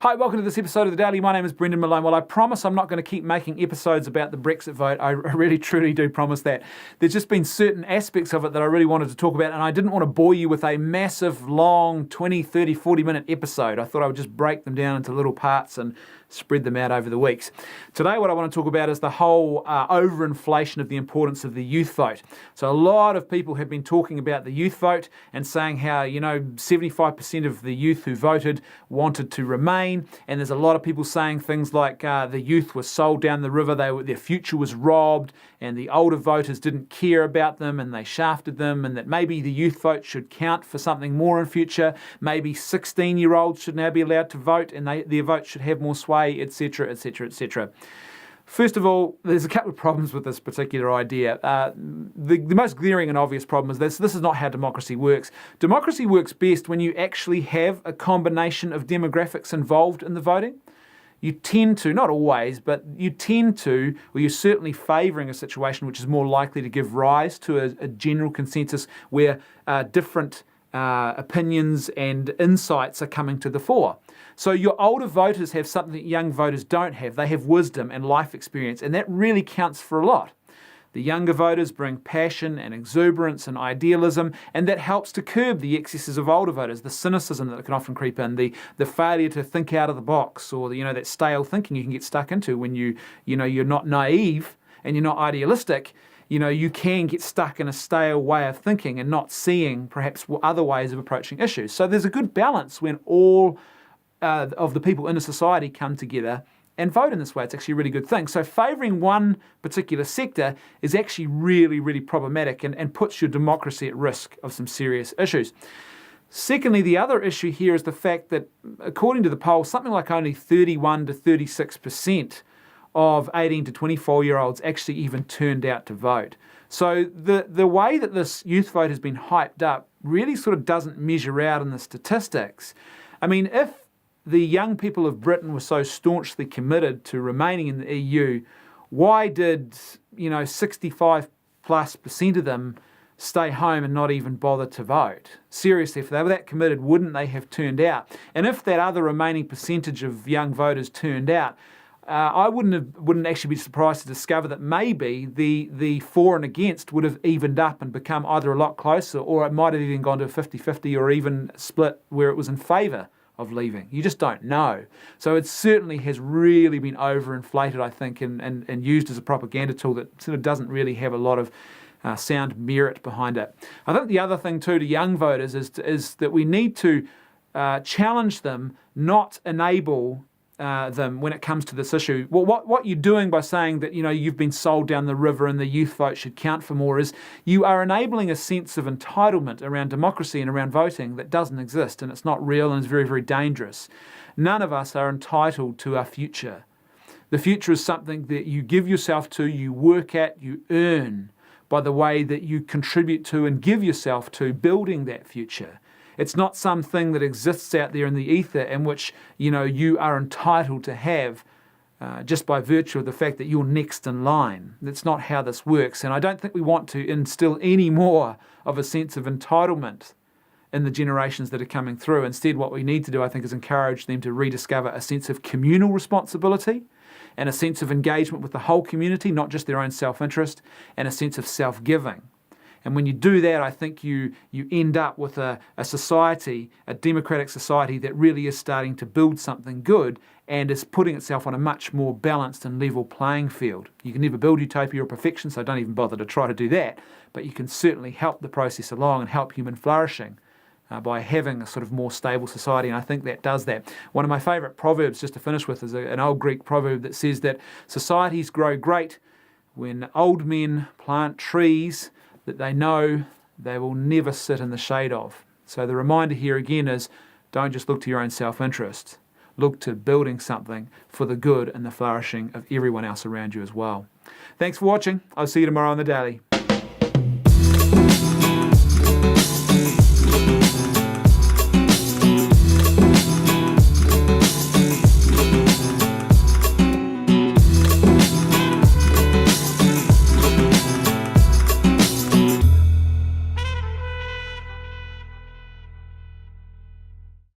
Hi, welcome to this episode of The Daily. My name is Brendan Malone. Well, I promise I'm not going to keep making episodes about the Brexit vote. I really, truly do promise that. There's just been certain aspects of it that I really wanted to talk about, and I didn't want to bore you with a massive, long, 20, 30, 40-minute episode. I thought I would just break them down into little parts and spread them out over the weeks. Today, what I want to talk about is the whole overinflation of the importance of the youth vote. So a lot of people have been talking about the youth vote and saying how, 75% of the youth who voted wanted to remain. And there's a lot of people saying things like the youth were sold down the river, their future was robbed, and the older voters didn't care about them and they shafted them, and that maybe the youth vote should count for something more in future. Maybe 16-year-olds should now be allowed to vote and their vote should have more sway, etc., etc., etc. First of all, there's a couple of problems with this particular idea. The most glaring and obvious problem is this is not how democracy works. Democracy works best when you actually have a combination of demographics involved in the voting. You tend to, not always, but you tend to, or you're certainly favouring a situation which is more likely to give rise to a general consensus where different opinions and insights are coming to the fore. So your older voters have something that young voters don't have. They have wisdom and life experience, and that really counts for a lot. The younger voters bring passion and exuberance and idealism, and that helps to curb the excesses of older voters, the cynicism that can often creep in, the failure to think out of the box, or that stale thinking you can get stuck into when you're not naive and you're not idealistic. You can get stuck in a stale way of thinking and not seeing perhaps other ways of approaching issues. So there's a good balance when all of the people in a society come together and vote in this way. It's actually a really good thing. So favouring one particular sector is actually really, really problematic and puts your democracy at risk of some serious issues. Secondly, the other issue here is the fact that, according to the poll, something like only 31 to 36% of 18 to 24-year-olds actually even turned out to vote. So the way that this youth vote has been hyped up really sort of doesn't measure out in the statistics. I mean, if the young people of Britain were so staunchly committed to remaining in the EU, why did 65+% of them stay home and not even bother to vote? Seriously, if they were that committed, wouldn't they have turned out? And if that other remaining percentage of young voters turned out, I wouldn't actually be surprised to discover that maybe the for and against would have evened up and become either a lot closer, or it might have even gone to 50-50 or even split where it was in favour of leaving. You just don't know. So it certainly has really been overinflated, I think, and used as a propaganda tool that sort of doesn't really have a lot of sound merit behind it. I think the other thing too to young voters is that we need to challenge them, not enable them when it comes to this issue. Well, what you're doing by saying that you've been sold down the river and the youth vote should count for more is you are enabling a sense of entitlement around democracy and around voting that doesn't exist, and it's not real and it's very, very dangerous. None of us are entitled to our future. The future is something that you give yourself to, you work at, you earn by the way that you contribute to and give yourself to building that future. It's not something that exists out there in the ether in which, you are entitled to have just by virtue of the fact that you're next in line. That's not how this works. And I don't think we want to instill any more of a sense of entitlement in the generations that are coming through. Instead, what we need to do, I think, is encourage them to rediscover a sense of communal responsibility and a sense of engagement with the whole community, not just their own self-interest, and a sense of self-giving. And when you do that, I think you end up with a society, a democratic society that really is starting to build something good and is putting itself on a much more balanced and level playing field. You can never build utopia or perfection, so don't even bother to try to do that. But you can certainly help the process along and help human flourishing by having a sort of more stable society, and I think that does that. One of my favourite proverbs, just to finish with, is an old Greek proverb that says that societies grow great when old men plant trees that they know they will never sit in the shade of. So the reminder here again is, don't just look to your own self-interest. Look to building something for the good and the flourishing of everyone else around you as well. Thanks for watching. I'll see you tomorrow on The Daily.